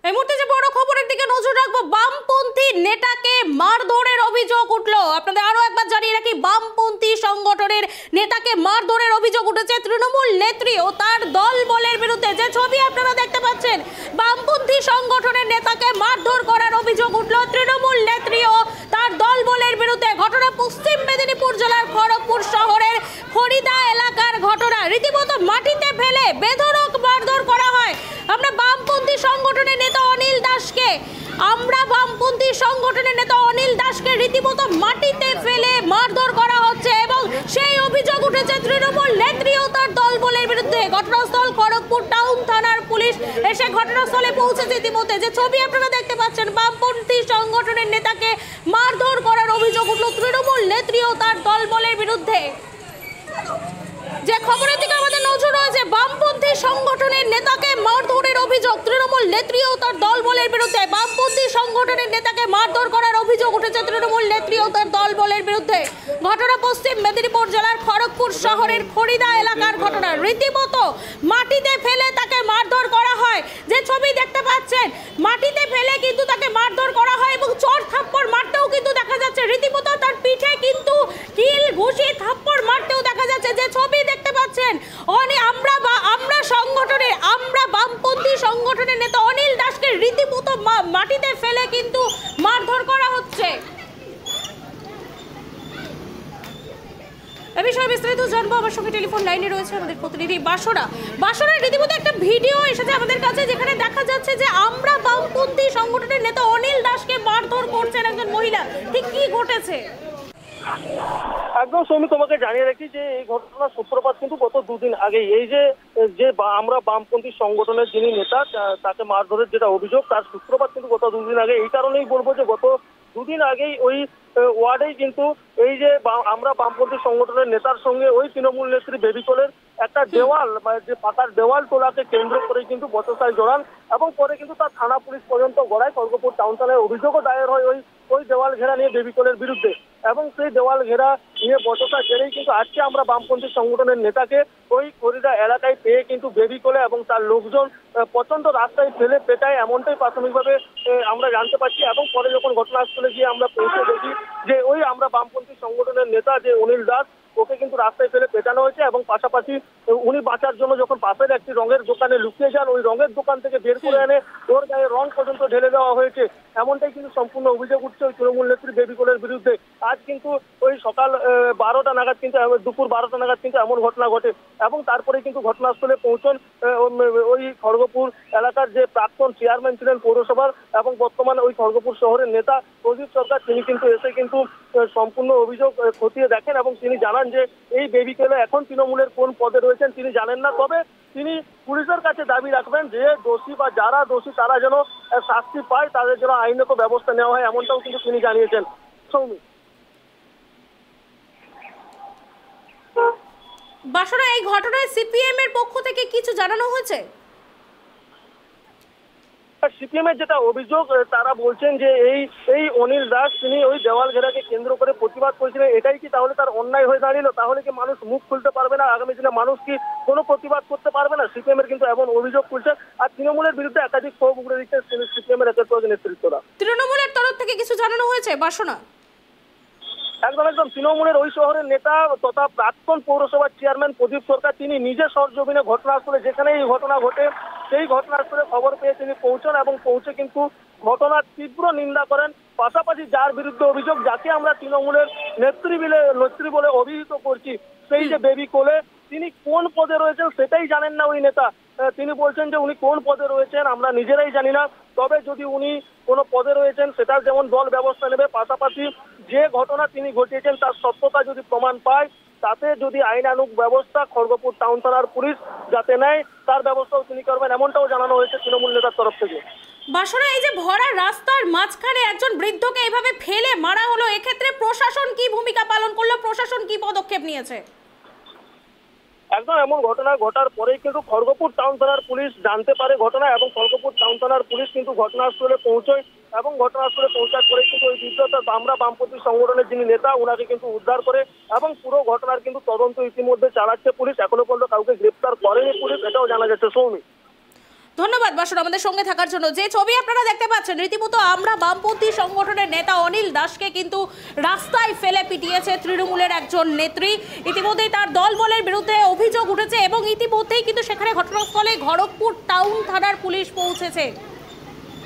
এই মুহূর্তে যে বড় খবরের দিকে নজর রাখবো, বামপন্থী নেতাকে মারধরের অভিযোগ উঠলো। আপনাদের আরো একবার জানিয়ে রাখি, বামপন্থী সংগঠনের নেতাকে মারধরের অভিযোগ উঠেছে তৃণমূল নেত্রী ও তার দল বলের বিরুদ্ধে। যে ছবি আপনারা দেখতে পাচ্ছেন, বামপন্থী সংগঠনের নেতাকে মারধর করার অভিযোগ উঠলো তৃণমূল নেত্রী ও তার দল বলের বিরুদ্ধে। ঘটনা পশ্চিম মেদিনীপুর জেলার খড়গপুর শহরের খড়িদা এলাকার ঘটনা। রীতিমতো মাটিতে ফেলে বেধড়ক মারধর করা হয়। আমরা বামপন্থী সংগঠনের নেতা অনিল দাসকে রীতিমতো মাটিতে ফেলে মারধর করা হচ্ছে এবং সেই অভিযোগ উঠেছে তৃণমূল নেত্রী ও তার দলবলের বিরুদ্ধে। ঘটনাস্থল খড়গপুর টাউন থানার পুলিশ এসে ঘটনাস্থলে পৌঁছেছে ইতিমধ্যে। যে ছবি আপনারা দেখতে পাচ্ছেন, বামপন্থী সংগঠনের নেতাকে মারধর করার অভিযোগ উঠল তৃণমূল নেত্রী ও তার দলবলের বিরুদ্ধে। যে খবরের দিকে আমাদের নজর রয়েছে, বামপন্থী সংগঠনের নেতাকে মারধরের অভিযোগ তৃণমূল নেত্রী ও তার দলবলের বিরুদ্ধে। বামপন্থী সংগঠনের নেতাকে মারধর করার অভিযোগ উঠেছে তৃণমূল নেত্রী ও তার দলবলের বিরুদ্ধে। ঘটনা পশ্চিম মেদিনীপুর জেলার খড়গপুর শহরের খড়িদা এলাকার ঘটনা। রীতিমতো মাটিতে ফেলে তাকে মারধর করা হয়। যে ছবি দেখতে পাচ্ছেন, মাটিতে ফেলে কিন্তু তাকে মারধর করা হয় এবং চড় থাপ্পড় মারতেও কিন্তু দেখা যাচ্ছে। রীতিমতো তার পিঠে কিন্তু কিল ঘুষি থাপ্পড় মারতেও দেখা যাচ্ছে। যে ছবি দেখতে পাচ্ছেন, আমরা বামপন্থী সংগঠনের নেতা অনিল দাসকে রীতিমতো মাটিতে ফেলে কিন্তু মারধর করা হচ্ছে। এ বিষয়ে বিস্তারিত জানবো। আমার সঙ্গে টেলিফোন লাইনে রয়েছে আমাদের প্রতিনিধি বাসরা। রীতিমতো একটা ভিডিও এসেছে আমাদের কাছে, যেখানে দেখা যাচ্ছে যে আমরা বামপন্থী সংগঠনের নেতা অনিল দাসকে মারধর করছেন একজন মহিলা। ঠিক কি ঘটেছে? একদম সৌমি, তোমাকে জানিয়ে রাখি যে এই ঘটনার সূত্রপাত কিন্তু গত দুদিন আগেই। এই যে আমরা বামপন্থী সংগঠনের যিনি নেতা তাকে মারধরের যেটা অভিযোগ, তার সূত্রপাত কিন্তু গত দুদিন আগে। এই কারণেই বলবো যে গত দুদিন আগেই ওই ওয়ার্ডেই কিন্তু এই যে আমরা বামপন্থী সংগঠনের নেতার সঙ্গে ওই তৃণমূল নেত্রী বেবিকলের একটা দেওয়াল, যে পাতার দেওয়াল তোলাকে কেন্দ্র করে কিন্তু বচসায় জড়ান এবং পরে কিন্তু তার থানা পুলিশ পর্যন্ত গড়ায়। খড়গপুর টাউন থানায় অভিযোগও দায়ের হয় ওই দেওয়াল ঘেরা নিয়ে বেবিকলের বিরুদ্ধে। এবং সেই দেওয়াল ঘেরা নিয়ে বচসা জেরেই কিন্তু আজকে আমরা বামপন্থী সংগঠনের নেতাকে ওই খড়িদা এলাকায় পেয়ে কিন্তু বেবিকলে এবং তার লোকজন প্রচন্ড রাস্তায় ফেলে পেটায়, এমনটাই প্রাথমিকভাবে আমরা জানতে পারছি। এবং পরে যখন ঘটনাস্থলে গিয়ে আমরা পৌঁছে দেখি যে ওই আমরা বামপন্থী সংগঠনের নেতা যে অনিল দাস, ওকে কিন্তু রাস্তায় ফেলে পেটানো হয়েছে এবং পাশাপাশি উনি বাঁচার জন্য যখন পাশের একটি রঙের দোকানে লুকিয়ে যান, ওই রঙের দোকান থেকে বের করে এনে ওর গায়ে রং পর্যন্ত ঢেলে দেওয়া হয়েছে। এমনটাই কিন্তু সম্পূর্ণ অভিযোগ উঠছে ওই তৃণমূল নেত্রী বেবিকলের বিরুদ্ধে। আজ কিন্তু ওই সকাল 12টা নাগাদ কিন্তু দুপুর 12টা নাগাদ কিন্তু এমন ঘটনা ঘটে এবং তারপরে কিন্তু ঘটনাস্থলে পৌঁছন ওই খড়গপুর এলাকার যে প্রাক্তন চেয়ারম্যান ছিলেন পৌরসভার এবং বর্তমানে ওই খড়গপুর শহরের নেতা প্রদীপ সরকার। তিনি কিন্তু এসে কিন্তু সম্পূর্ণ অভিযোগ খতিয়ে দেখেন এবং তিনি জানান যে এই বেবিকলে এখন তৃণমূলের কোন পদে রয়েছেন তিনি জানেন না। তবে তিনি পুলিশের কাছে দাবি রাখবেন যে দোষী বা যারা দোষী তারা যেন শাস্তি পায়, তাদের যেন আইনত ব্যবস্থা নেওয়া হয়, এমনটাও কিন্তু তিনি জানিয়েছেন। সৌমি, বাসরা, এই ঘটনায় সিপিএম এর পক্ষ থেকে কিছু জানানো হয়েছে? সিপিএম এর যেটা অভিযোগ, তারা বলছেন যে এই অনিল দাস তিনি ওই দেওয়াল ঘেরাকে কেন্দ্র করে প্রতিবাদ করেছিলেন। এটাই কি তাহলে তার অন্যায় হয়ে দাঁড়িয়েছিল? তাহলে কি মানুষ মুখ খুলতে পারবে না? আগামী দিনে মানুষ কি কোনো প্রতিবাদ করতে পারবে না? সিপিএম এর কিন্তু এমন অভিযোগ করছে। আর তৃণমূলের বিরুদ্ধে একাধিক ক্ষোভ উগড়ে দিচ্ছে সিপিএম এর নেতৃত্বরা। তৃণমূলের তরফ থেকে কিছু জানানো হয়েছে বাসনা? একদম তৃণমূলের ওই শহরের নেতা তথা প্রাক্তন পৌরসভার চেয়ারম্যান প্রদীপ সরকার তিনি নিজে সরজমিনে ঘটনাস্থলে, যেখানে এই ঘটনা ঘটে সেই ঘটনাস্থলে খবর পেয়ে তিনি পৌঁছান এবং পৌঁছে কিন্তু ঘটনার তীব্র নিন্দা করেন। পাশাপাশি যার বিরুদ্ধে অভিযোগ, যাকে আমরা তৃণমূলের নেত্রী বলে অভিহিত করছি, সেই যে বেবিকলে তিনি কোন পদে রয়েছেন সেটাই জানেন না ওই নেতা। তিনি বলছেন যে উনি কোন পদে রয়েছেন আমরা নিজেরাই জানি না। তবে যদি উনি কোনো পদে রয়েছেন সেটার যেমন দল ব্যবস্থা নেবে, পাশাপাশি যে ঘটনা তিনি ঘটিয়েছেন তার সত্যতা যদি প্রমাণ পায়, তাতে যদি আইনানুগ ব্যবস্থা খড়গপুর টাউন থানার পুলিশ যাতে নেয় তার ব্যবস্থাও তিনি করবেন, এমনটাও জানানো হয়েছে তৃণমূল নেতার তরফ থেকে। বাসরা, এই যে ভরা রাস্তার মাঝখানে একজন বৃদ্ধকে এইভাবে ফেলে মারা হলো, এক্ষেত্রে প্রশাসন কি ভূমিকা পালন করলো? প্রশাসন কি পদক্ষেপ নিয়েছে? একদম এমন ঘটনা ঘটার পরেই কিন্তু খড়গপুর টাউন থানার পুলিশ জানতে পারে ঘটনা এবং খড়গপুর টাউন থানার পুলিশ কিন্তু ঘটনাস্থলে পৌঁছয় এবং ঘটনাস্থলে পৌঁছার পরে কিন্তু ওই বৃদ্ধ আমরা বামপন্থী সংগঠনের যিনি নেতা ওনাকে কিন্তু উদ্ধার করে এবং পুরো ঘটনার কিন্তু তদন্ত ইতিমধ্যে চালাচ্ছে পুলিশ। এখনো পর্যন্ত কাউকে গ্রেপ্তার করেনি পুলিশ, এটাও জানা যাচ্ছে। সৌমি, ধন্যবাদ বাসন আমাদের সঙ্গে থাকার জন্য। যে ছবি আপনারা দেখতে পাচ্ছেন, রীতিমতো আমরা বামপন্থী সংগঠনের নেতা অনিল দাসকে কিন্তু রাস্তায় ফেলে পিটিয়েছে তৃণমূলের একজন নেত্রী। ইতিমধ্যেই তার দলবলের বিরুদ্ধে অভিযোগ উঠেছে এবং ইতিমধ্যেই কিন্তু সেখানে ঘটনাস্থলে খড়গপুর টাউন থানার পুলিশ পৌঁছেছে।